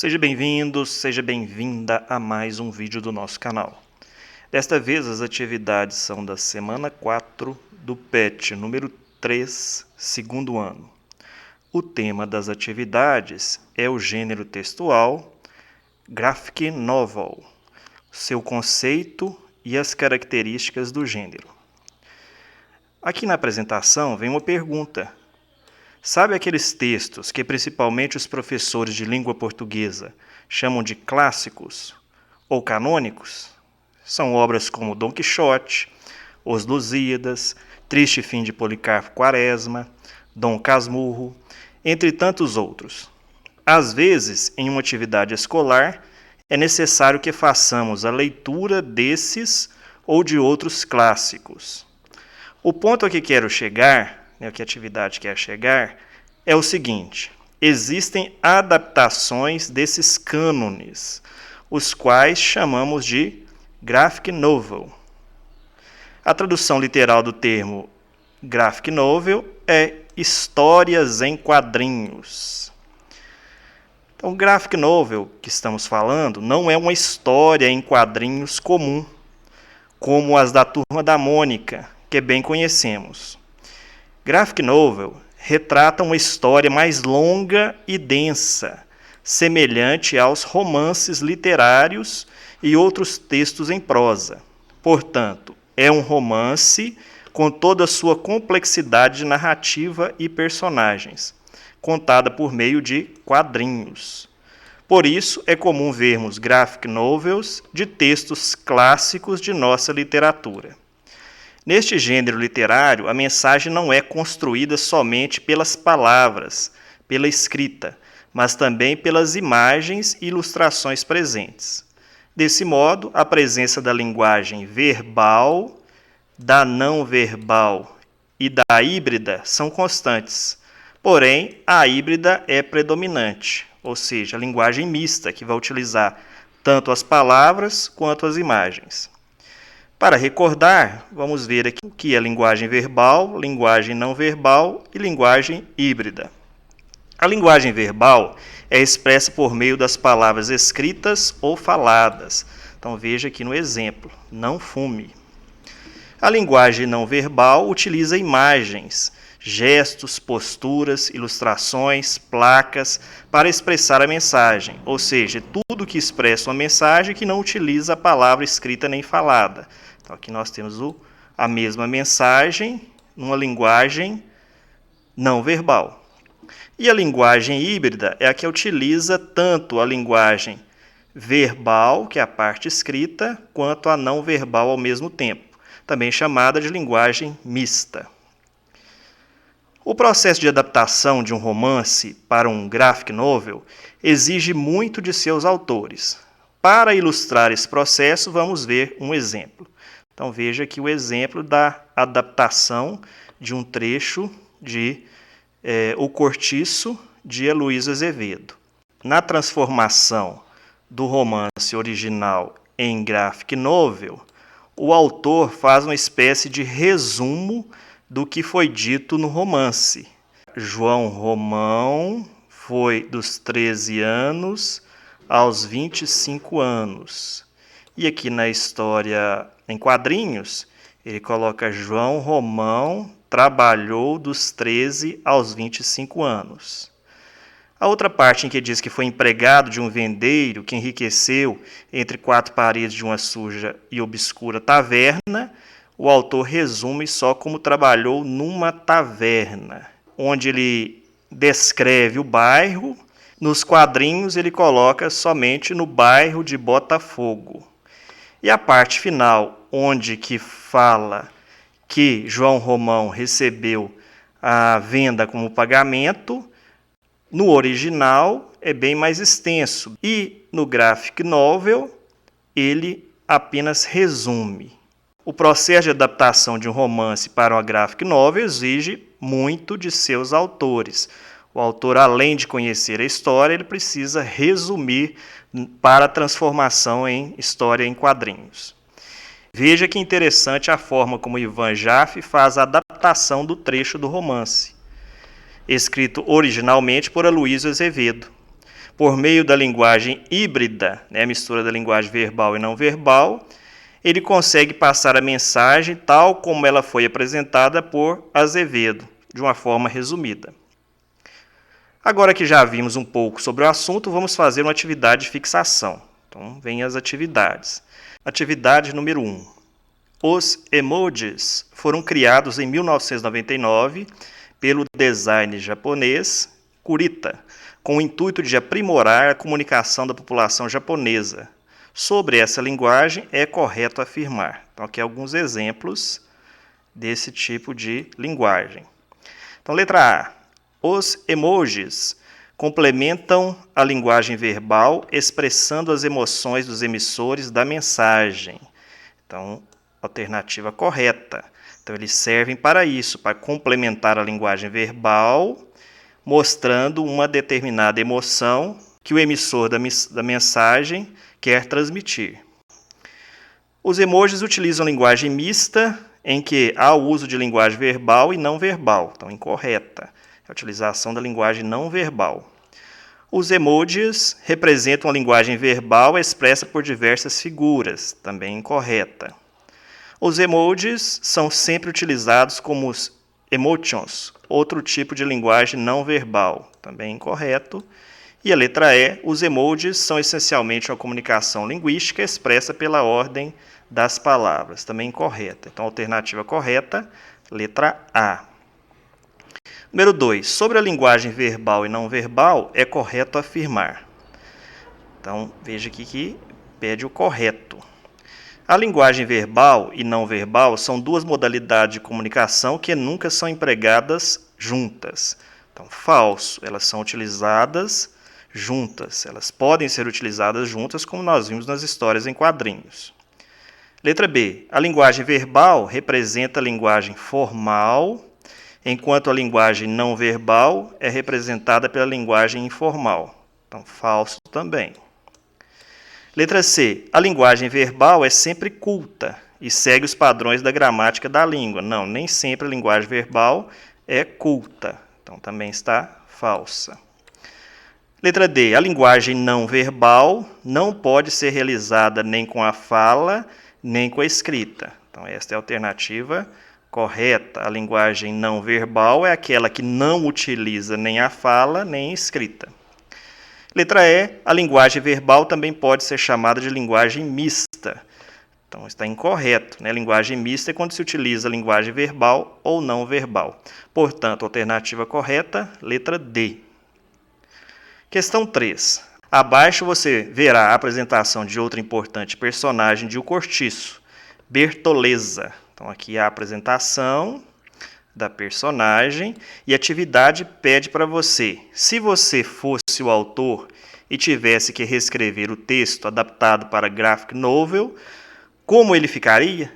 Seja bem-vindo, seja bem-vinda a mais um vídeo do nosso canal. Desta vez as atividades são da semana 4 do PET número 3, segundo ano. O tema das atividades é o gênero textual Graphic Novel, seu conceito e as características do gênero. Aqui na apresentação vem uma pergunta. Sabe aqueles textos que principalmente os professores de língua portuguesa chamam de clássicos ou canônicos? São obras como Dom Quixote, Os Lusíadas, Triste Fim de Policarpo Quaresma, Dom Casmurro, entre tantos outros. Às vezes, em uma atividade escolar, é necessário que façamos a leitura desses ou de outros clássicos. O ponto a que quero chegar, que a atividade quer chegar, é o seguinte: existem adaptações desses cânones, os quais chamamos de graphic novel. A tradução literal do termo graphic novel é histórias em quadrinhos. Então, o graphic novel que estamos falando não é uma história em quadrinhos comum, como as da Turma da Mônica, que bem conhecemos. Graphic novel retrata uma história mais longa e densa, semelhante aos romances literários e outros textos em prosa. Portanto, é um romance com toda a sua complexidade narrativa e personagens, contada por meio de quadrinhos. Por isso, é comum vermos graphic novels de textos clássicos de nossa literatura. Neste gênero literário, a mensagem não é construída somente pelas palavras, pela escrita, mas também pelas imagens e ilustrações presentes. Desse modo, a presença da linguagem verbal, da não verbal e da híbrida são constantes. Porém, a híbrida é predominante, ou seja, a linguagem mista, que vai utilizar tanto as palavras quanto as imagens. Para recordar, vamos ver aqui o que é linguagem verbal, linguagem não verbal e linguagem híbrida. A linguagem verbal é expressa por meio das palavras escritas ou faladas. Então veja aqui no exemplo, não fume. A linguagem não verbal utiliza imagens, gestos, posturas, ilustrações, placas para expressar a mensagem, ou seja, tudo que expressa uma mensagem que não utiliza a palavra escrita nem falada. Então, aqui nós temos a mesma mensagem numa linguagem não verbal. E a linguagem híbrida é a que utiliza tanto a linguagem verbal, que é a parte escrita, quanto a não verbal ao mesmo tempo, também chamada de linguagem mista. O processo de adaptação de um romance para um graphic novel exige muito de seus autores. Para ilustrar esse processo, vamos ver um exemplo. Então veja aqui o exemplo da adaptação de um trecho de O Cortiço, de Heloísa Azevedo. Na transformação do romance original em graphic novel, o autor faz uma espécie de resumo do que foi dito no romance. João Romão foi dos 13 anos aos 25 anos. E aqui na história em quadrinhos, ele coloca João Romão trabalhou dos 13 aos 25 anos. A outra parte em que diz que foi empregado de um vendeiro que enriqueceu entre quatro paredes de uma suja e obscura taverna, o autor resume só como trabalhou numa taverna, onde ele descreve o bairro. Nos quadrinhos ele coloca somente no bairro de Botafogo. E a parte final, onde que fala que João Romão recebeu a venda como pagamento, no original é bem mais extenso. E no graphic novel, ele apenas resume. O processo de adaptação de um romance para uma graphic novel exige muito de seus autores. O autor, além de conhecer a história, ele precisa resumir para a transformação em história em quadrinhos. Veja que interessante a forma como Ivan Jaffe faz a adaptação do trecho do romance, escrito originalmente por Heloísa Azevedo. por meio da linguagem híbrida, né, a mistura da linguagem verbal e não verbal, ele consegue passar a mensagem tal como ela foi apresentada por Azevedo, de uma forma resumida. Agora que já vimos um pouco sobre o assunto, vamos fazer uma atividade de fixação. Então, vem as atividades. Atividade número 1. Os emojis foram criados em 1999 pelo designer japonês Kurita, com o intuito de aprimorar a comunicação da população japonesa. Sobre essa linguagem, é correto afirmar. Então, aqui alguns exemplos desse tipo de linguagem. Então, letra A. Os emojis complementam a linguagem verbal, expressando as emoções dos emissores da mensagem. Então, alternativa correta. Então, eles servem para isso, para complementar a linguagem verbal, mostrando uma determinada emoção que o emissor da mensagem quer transmitir. Os emojis utilizam linguagem mista, em que há o uso de linguagem verbal e não verbal. Então, incorreta. É a utilização da linguagem não verbal. Os emojis representam a linguagem verbal expressa por diversas figuras. Também incorreta. Os emojis são sempre utilizados como os emoticons, outro tipo de linguagem não verbal. Também incorreto. E a letra E, os emojis são essencialmente uma comunicação linguística expressa pela ordem das palavras. Também incorreta. Então, a alternativa correta, letra A. Número 2. Sobre a linguagem verbal e não verbal, é correto afirmar. Então, veja aqui que pede o correto. A linguagem verbal e não verbal são duas modalidades de comunicação que nunca são empregadas juntas. Então, falso. Elas são utilizadas juntas. Elas podem ser utilizadas juntas, como nós vimos nas histórias em quadrinhos. Letra B. A linguagem verbal representa a linguagem formal, enquanto a linguagem não verbal é representada pela linguagem informal. Então, falso também. Letra C. A linguagem verbal é sempre culta e segue os padrões da gramática da língua. Não, nem sempre a linguagem verbal é culta. Então, também está falsa. Letra D. A linguagem não verbal não pode ser realizada nem com a fala, nem com a escrita. Então, esta é a alternativa correta. A linguagem não verbal é aquela que não utiliza nem a fala, nem a escrita. Letra E. A linguagem verbal também pode ser chamada de linguagem mista. Então, está incorreto, né? Linguagem mista é quando se utiliza a linguagem verbal ou não verbal. Portanto, alternativa correta, letra D. Questão 3. Abaixo você verá a apresentação de outra importante personagem de O Cortiço, Bertoleza. Então, aqui a apresentação da personagem e a atividade pede para você. Se você fosse o autor e tivesse que reescrever o texto adaptado para graphic novel, como ele ficaria?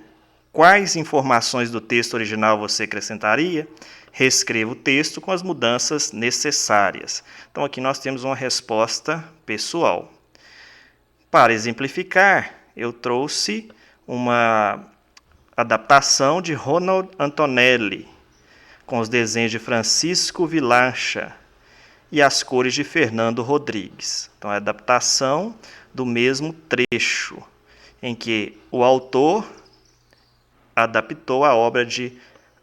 Quais informações do texto original você acrescentaria? Reescreva o texto com as mudanças necessárias. Então, aqui nós temos uma resposta pessoal. Para exemplificar, eu trouxe uma adaptação de Ronald Antonelli, com os desenhos de Francisco Vilancha e as cores de Fernando Rodrigues. Então, é a adaptação do mesmo trecho, em que o autor adaptou a obra de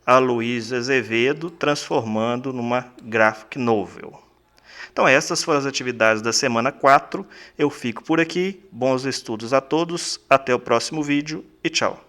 Aloysio Azevedo, transformando numa graphic novel. Então, essas foram as atividades da semana 4. Eu fico por aqui. Bons estudos a todos. Até o próximo vídeo e tchau.